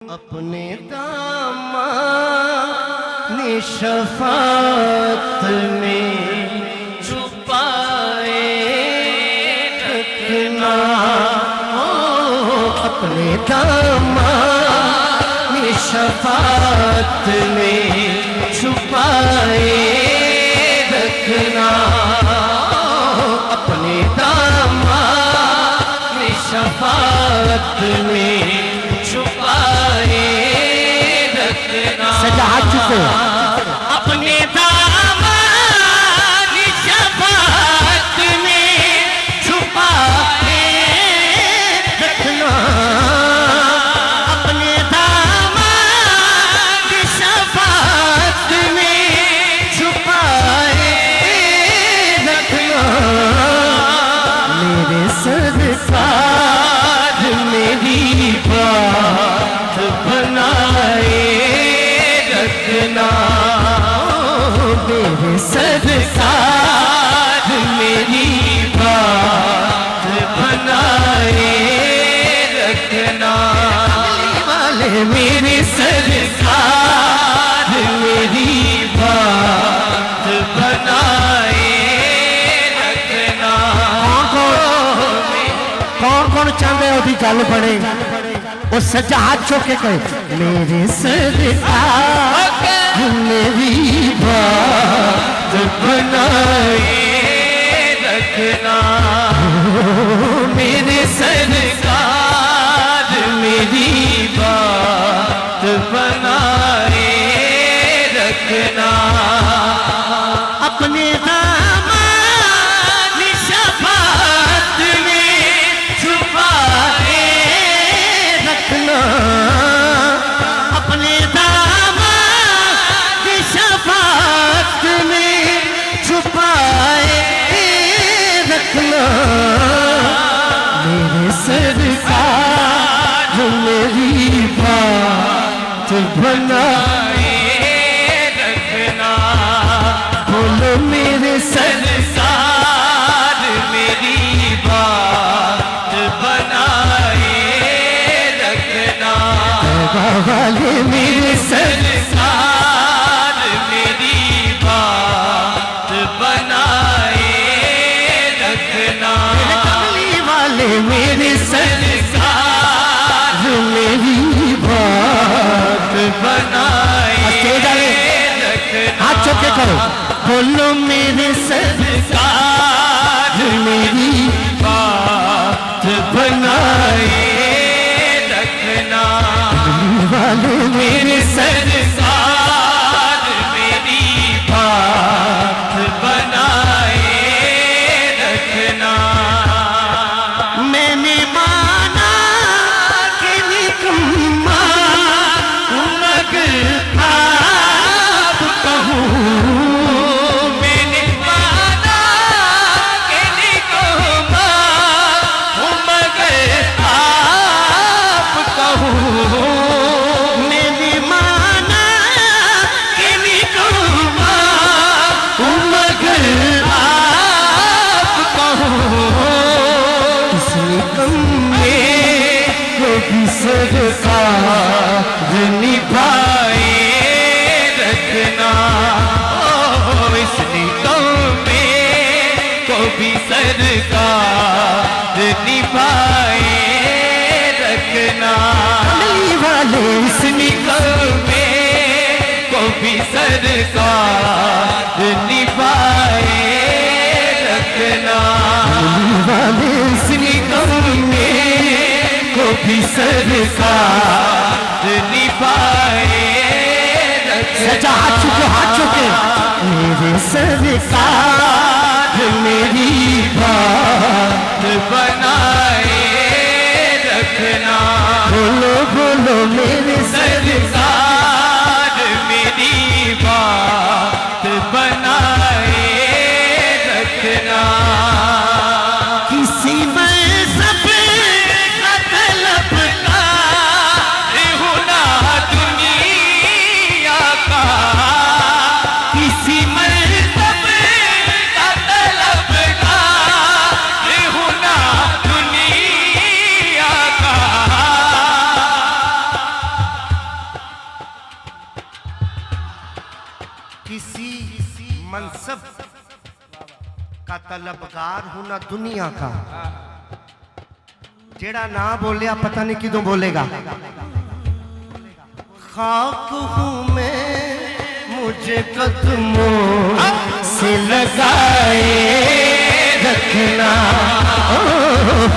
अपने दामन शफ़ाअत में छुपाए रखना, अपने दामन शफ़ाअत में छुपाए रखना, अपने दामन शफ़ाअत में छुपाए रखना। सजा चुके अपने दामन शफ़ाअत में छुपाए रखना, अपने दामन शफ़ाअत में छुपाए रखना। मेरे सरकार मेरी बात बनाए रखना, मेरे सरकार मेरी बात बनाए रखना। वाले मेरे सरकार मेरी बात बनाए रखना। कौन कौन चाहते हो कि गल बने? वो सज्जा हाथ चुक के कहे मेरे सरकार मेरी बात बनाए रखना, मेरे सरकार मेरी बात बनाए रखना। अपने दामन शफ़ाअत में छुपाए रखना, अपने दामन शफ़ाअत में छुपाए रखना। मेरे सरकार मेरी बात बनाए रखना। बोलो मेरे सरकार मेरी बात बनाए रखना। वाले मेरे सरकार मेरी बात बनाए रखना। कमली वाले मेरे सरकार मेरी बात बनाए रखना। हाथ चुक के करो बोलो मेरे सरकार मेरी बात बनाए रखना। वाले मेरे सरकार मेरी बात बनाए रखना। मैंने माना कि निकम्मा मगर आप कहूँ, मैंने माना कि निकम्मा मगर आप कहूँ, मैंने माना कि निकम्मा मगर आप कहूँ। इस निकम्मे को भी सरकार निभाए रखना, इस निकम्मे को भी सरकार निभाए रखना। वाले इस निकम्मे को भी सरकार निभाए रखना। वाले इस निकम्मे को भी सरकार निभाए रखना। सजा हाथ चुके मेरे सरकार मेरी बात बनाए रखना। बोलो बोलो मेरे सरकार मेरी बात बनाए रखना। किसी मज़हब का तलबगार होना दुनिया का, किसी मज़हब का तलबगार किसी मनसब का तलबगार हूं ना दुनिया का। जेड़ा ना बोलिया पता नहीं किदों बोलेगा। खाक हूं मैं मुझे कदमों से लगाए रखना।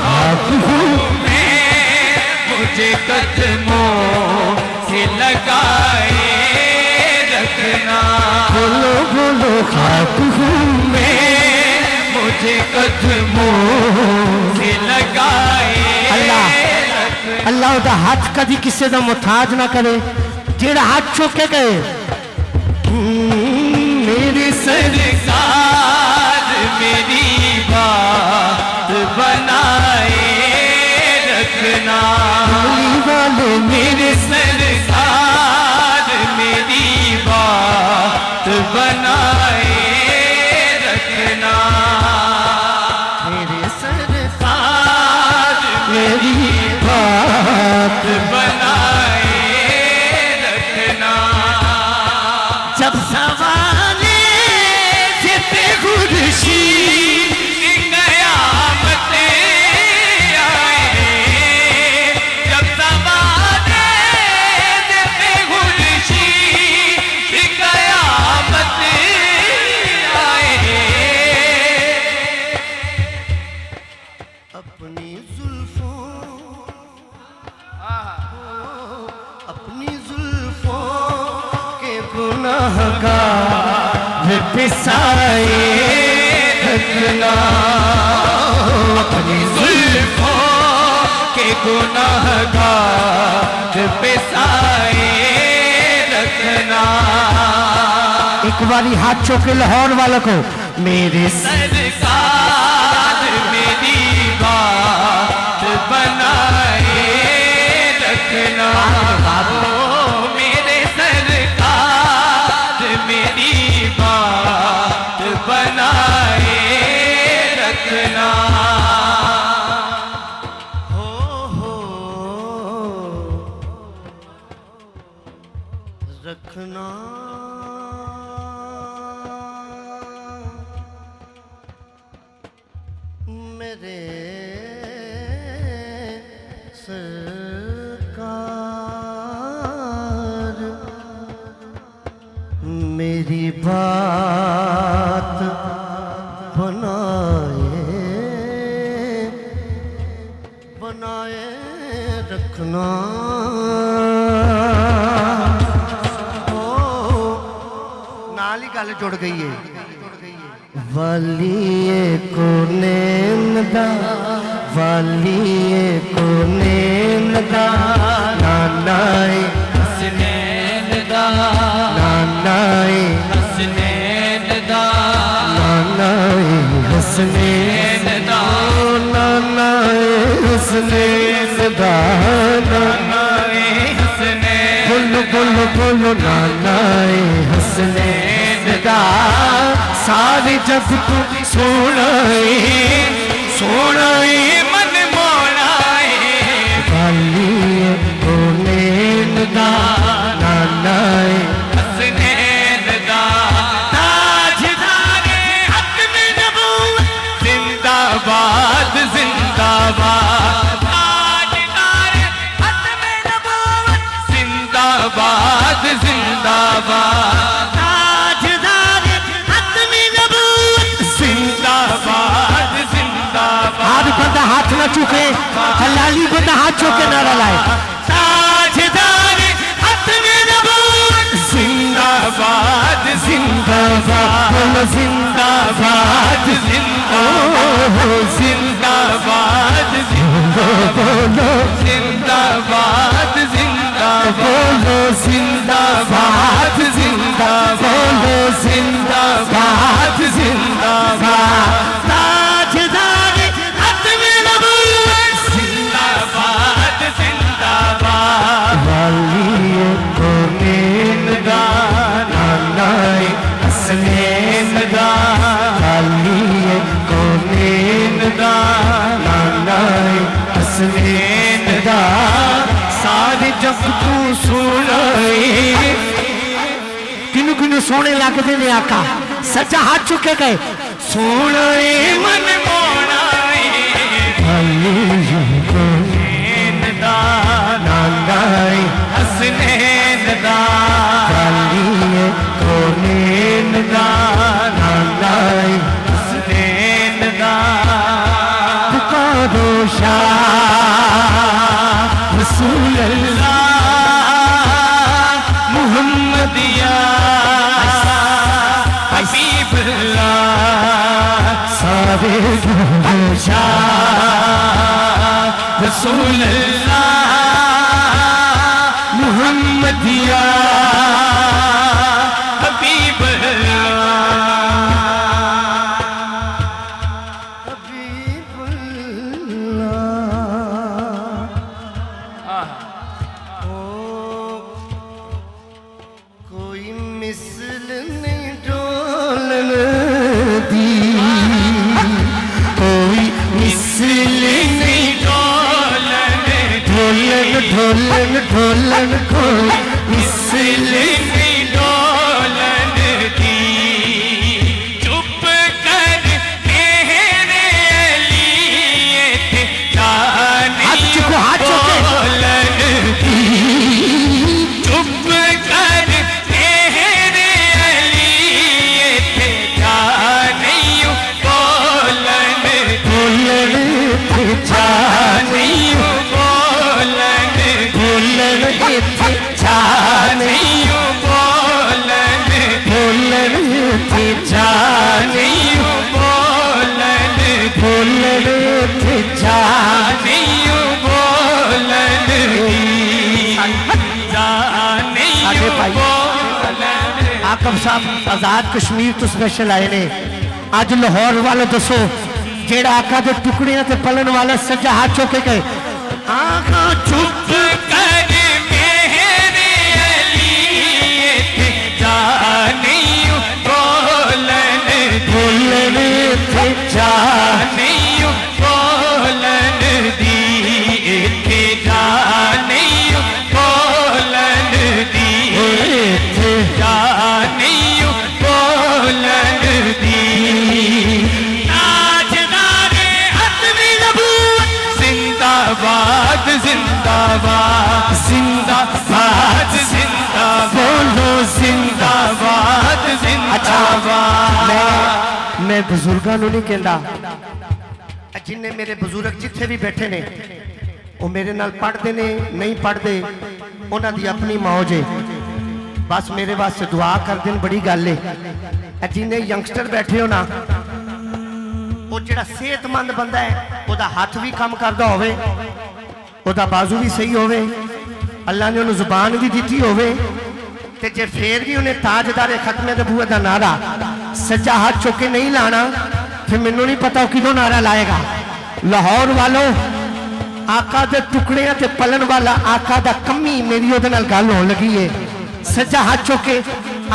खाक हूँ मैं मुझे कदमों से लगाए रखना। बोलो बोलो खाक हूं मैं मुझे कदमों से लगाए अल्लाह अल्लाह दा हाथ कभी किसी का मुताज ना करे। जेड़ा हाथ चुक के गए मेरी सरकार मेरी बात बनाए रखना। वाले मेरे सरकार मेरी बात बनाए रखना। मेरे सरकार मेरी बात बनाए रखना। जब सवाले जिते खुर्शी कयामतें आए। जब सवाले जिते खुर्शी कयामतें आए। अपनी जुल्फों अपनी जुल्फों के गुनाहगार पिसाए रखना। अपनी जुल्फों के गुनाहगार पिसाए रखना। एक बारी हाथ चौके लाहौर वालों को मेरे सरकार मेरी बात बनाए रखना। ओ मेरे सरकार मेरी बात बनाए रखना। हो रखना। मेरे सरकार मेरी बात बनाए रखना। नाल ही गल जुड़ गई है। वालिए को नेमदा वालिए को नेमदा नानाए हसनैन दा नानाए हसनैन दा नानाए हसनैन दा नानाए हसनैन दा नानाए हसनैन बोलो बोलो बोलो नानाए हसनैन दा। सारे जग तू सोनाए सोनाए मन मोनाए। वालिए को नेमदा नानाए हसनैन दा ताजदारे हत्मे नबूवत जिंदाबाद जिंदाबाद। ताजदारे हत्मे नबूवत जिंदाबाद जिंदाबाद। ताजदारे हत्मे नबूवत जिंदाबाद जिंदाबाद। आज बंदा हाथ न चुके हलाली बंदा हाथ चुके नारा लाए। ताजदारे हत्मे नबूवत जिंदाबाद जिंदाबाद। बोलो जिंदाबाद जिंदाबाद जिंदाबाद बोलो जिंदाबाद जिंदाबाद बोलो जिंदाबाद जिंदाबाद बोलो जिंदाबाद जिंदाबाद। ताजदारे हत्मे नबूवत जिंदाबाद जिंदाबाद। वालिए को नेमदा नानाए हसनैन दा वालिए को नेमदा नानाए हसनैन दा। सारे जग तू सुनाए किनू किनू सोने लगते ने आका सच्चा हाथ चुके गए सोना ए मन मोना नांदाई हसनैन दा कालिए कोनेन दा नांदाई हसनैन दा पुकारो शाह रसूल अल्लाह मुहम्मदिया हबीबुल्लाह सारे शाह रसूल अल्लाह मुहम्मदिया कोई मिसल नहीं डोलन दी कोई मिसल नहीं ढोलन ढोलन ढोलन ढोलन कोई मिसल नहीं ढोलन दी चुप कर मेरे लिए थे जाने हाथ चुको बोलन दी चुप कर मेरे लिए थे जाने बोलन बोलन थे जाने बोलन बोलन थे जाने बोलन बोलन थे जाने बोलन बोलन थे जाने आगे भाई आकब साहब आजाद कश्मीर तो स्पेशल आए ने अज लाहौर वाले दसो जेड़ा आका दे टुकड़े ते पलन वाला सज्जा हाथ चौके गए आका चुप कर मेरे लिए थे जाने बोलन बोलन थे जाने बोलन दी थे जाने बोलन दी थे जाने बोलन दी ताजदारे हतमी नबूवत जिंदाबाद जिंदाबाद जिंदाबाद जिंदाबाद बोलो जिंदाबाद जिंदाबाद मैं बुजुर्गों को नहीं कहता जिन्ने मेरे बुजुर्ग जिथे भी बैठे ने वो मेरे नाल पढ़ते ने नहीं पढ़ते उन्हों की अपनी मौज है बस मेरे वास्ते दुआ कर देन बड़ी गल है जिन्ने यंगस्टर बैठे हो ना वो जो सेहतमंद बंदा है वह हाथ भी काम करता होवे ओदा बाजू भी सही होवे अल्लाह ने उन्हें जुबान भी दी होवे ते जे फिर भी उन्हें ताजदारे खत्मे नबूवत दा नारा सज्जा हाथ चुके नहीं लाना फिर मैनू नहीं पता किदों नारा लाएगा लाहौर वालों आका दे टुकड़े ते पलन वाला आका दा कमी मेरी ओदे नाल गल होने लगी है सज्जा हाथ चुके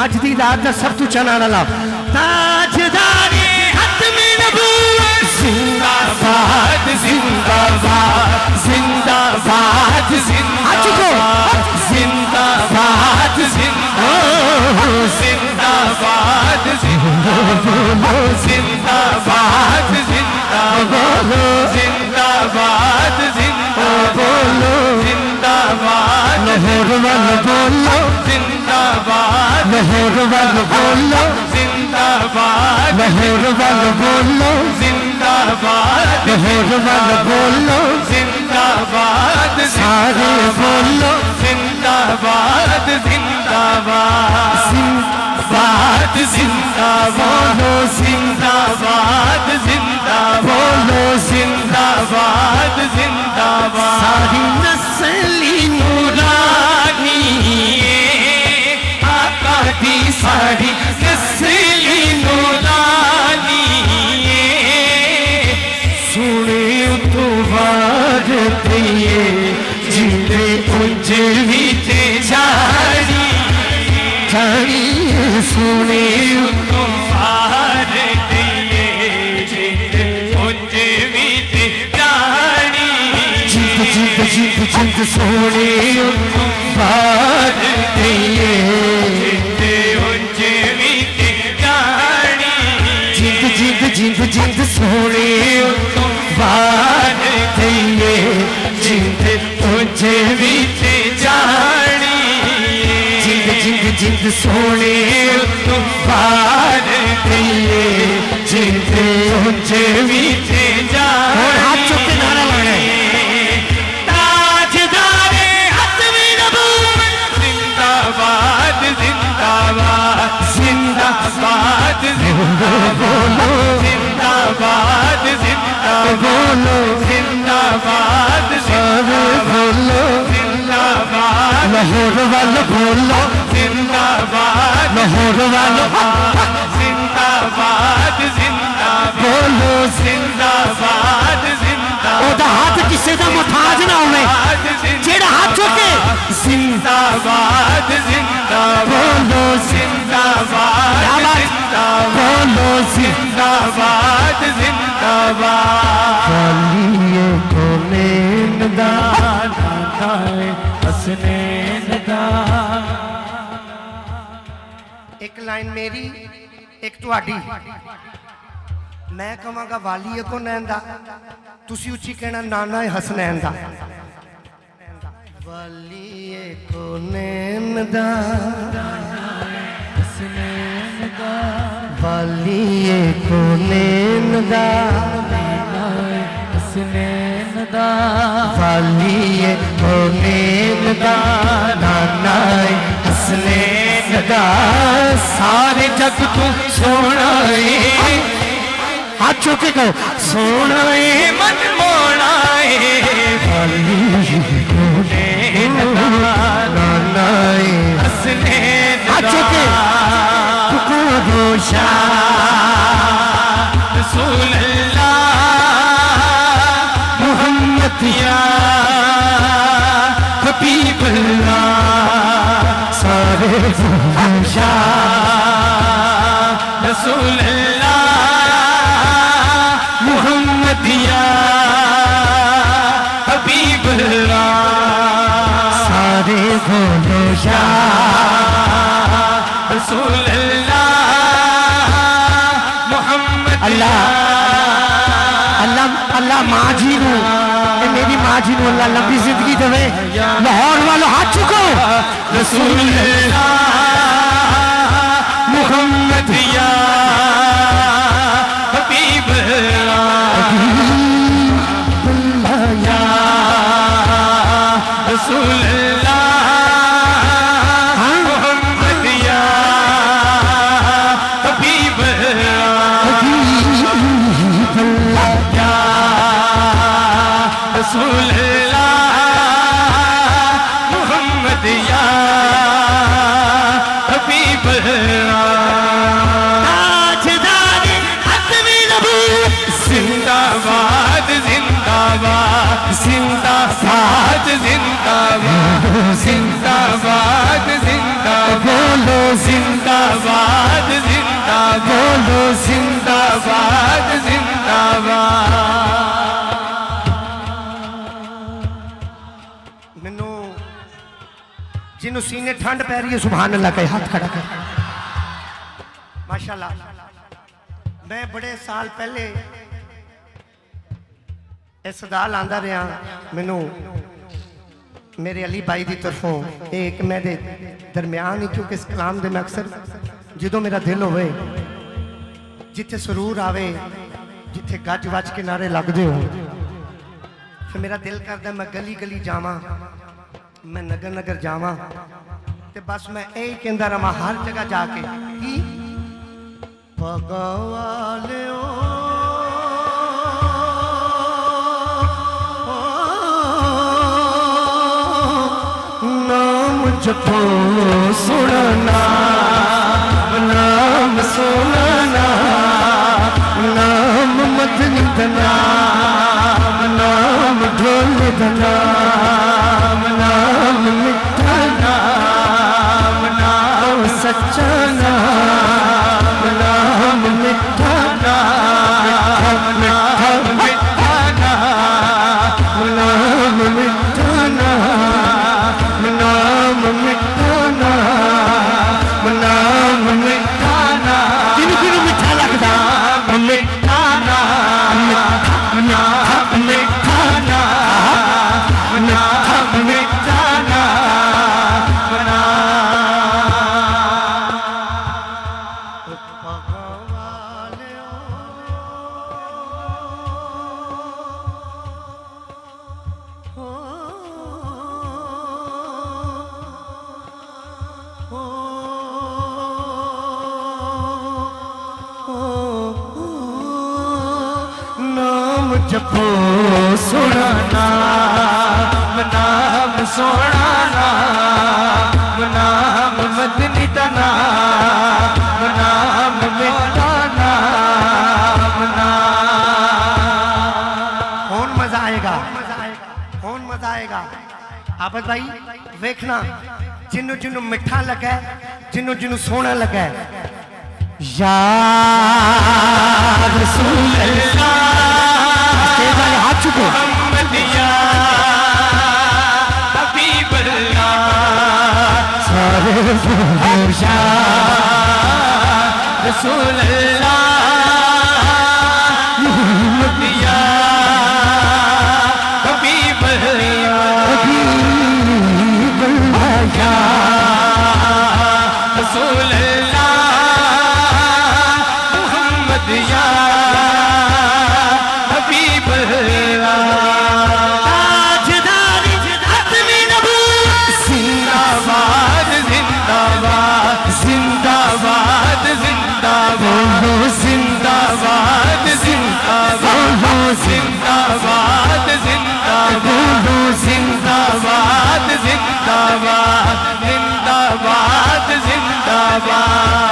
अज दी रात दा सब तू नारा लाओ ताजदारे खत्मे नबूवत जिंदाबाद जिंदाबाद जिंदाबाद जिंदाबाद जिंदाबाद जिंदाबाद जिंदाबाद जिंदाबाद जिंदाबाद जिंदाबाद लाहौर वाल बोलो जिंदाबाद लाहौर वाल बोलो जिंदाबाद लाहौर वाल बोलो जिंदाबाद लाहौर वाल बोलो जिंदाबाद सारे बोलो जिंदाबाद जिंदाबाद जिंदाबाद जिंदाबाद जिंदाबाद जिंदाबाद बोलो जिंदाबाद जिंदाबाद सारी नस्ली नूरानी आका दी सारी नस्ली नूरानी सुने तो बार दिए जिले कुंज विच झाड़ी जानी सुने तुम्हार दिए जित कुंज विच झाड़ी जिंद जिंद जिंद जिंद सोने बार दिए जित कुंज सोने तुफान दिए जिते उंज विच और हाथ चुक के नारा लगाए ताजदारे हतमी नबूवत जिंदाबाद जिंदाबाद जिंदाबाद जिंदाबाद जिंदाबाद जिंदाबाद बोलो जिंदाबाद बोलो जिंदाबाद लाहौर वालों बोलो जिंदाबाद लाहौर वालों जिंदाबाद जिंदाबाद बोलो जिंदाबाद जिंदाबाद ओदा हाथ किसी का मुताज ना होवे जेड़ा हाथ चुके जिंदाबाद जिंदाबाद बोलो जिंदाबाद जिंदाबाद बोलो जिंदाबाद जिंदाबाद वालिए कोने नदा एक लाइन मेरी एक तुहाडी मैं कहांगा वालिए को नैन दा तुसी उची कहना नाना है हसनैन दा वालिए को नैन दा वालिए को नैन दा वालिए को नैन दा नाना है हसनैन दा सारे जग तू सोना है हाथ चुके कहो सोना है मन मोना है नाना है हसने हाथ चुके दोषा रसूल अल्लाह मोहम्मद या हबीब अल्लाह सारे दोषा रसूल अल्लाह मोहम्मद या हबीब अल्लाह सारे बोलो रसूल अल्लाह अल्लाह अल्लाह माँ जी नू मेरी माँ जी नू अल्लाह लंबी जिंदगी देवे लाहौर वालों हाथ चुको रसूल मोहम्मद या हबीब या रसूल मोहम्मद या हबीब या रसूल मोहम्मद या हबीब जिंदाबाद जिंदाबाद जिंदाबाद जिंदाबाद जिंदाबाद जिंदाबाद बोलो जिंदाबाद जिंदाबाद बोलो जिंदाबाद जिंदाबाद मैनू जिन्हों सीने ठंड पै रही है सुभान अल्लाह का हाथ खड़ा कर माशाल्लाह मैं बड़े साल पहले इस सदाल आंदा रहा मैनू मेरे अली भाई की तरफों एक मेरे दरम्यान ही क्योंकि इस कलाम दे मैं अक्सर जो मेरा दिल होवे जिथे सरूर आवे जिथे गज वज के नारे लगते हो फिर मेरा दिल करता मैं गली गली जावा मैं नगर नगर जावा ते बस मैं यही कहता रहा हर जगह जाके कि भगवालियो नाम जपो सुनना नाम सुनना नाम मदनी नाम नाम ढोल नाम नाम मिठा नाम नाम सच्चा नाम नाम मिठा नाम नाम मिठा नाम नाम मिठा नाम नाम मिठा नाम नाम मिठा नाम किनु मिठा लगदा मिठा नाम नाम मिठा नाम नाम मिठा नाम जपो सोना नाम नाम सोना नाम नाम मदनी दा नाम नाम मेरा नाम नाम। कौन मजा आएगा, कौन मजा आएगा। आबद भाई देखना जिन्नू जिन्नू मिठा लगा है, जिन्नू जिन्नू सोना लगा है, या रसूल अल्लाह वाले हाथ चुको मोहम्मद या हबीब अल्लाह सारे या रसूल अल्लाह मोहम्मद या हबीब अल्लाह या रसूल अल्लाह मोहम्मद या हबीब अल्लाह। ताजदारी खत्मी नबूवत जिंदाबाद जिंदाबाद जिंदाबाद जिंदाबाद जिंदाबाद जिंदाबाद जिंदाबाद जिंदाबाद जिंदाबाद जिंदाबाद जिंदाबाद जिंदाबाद।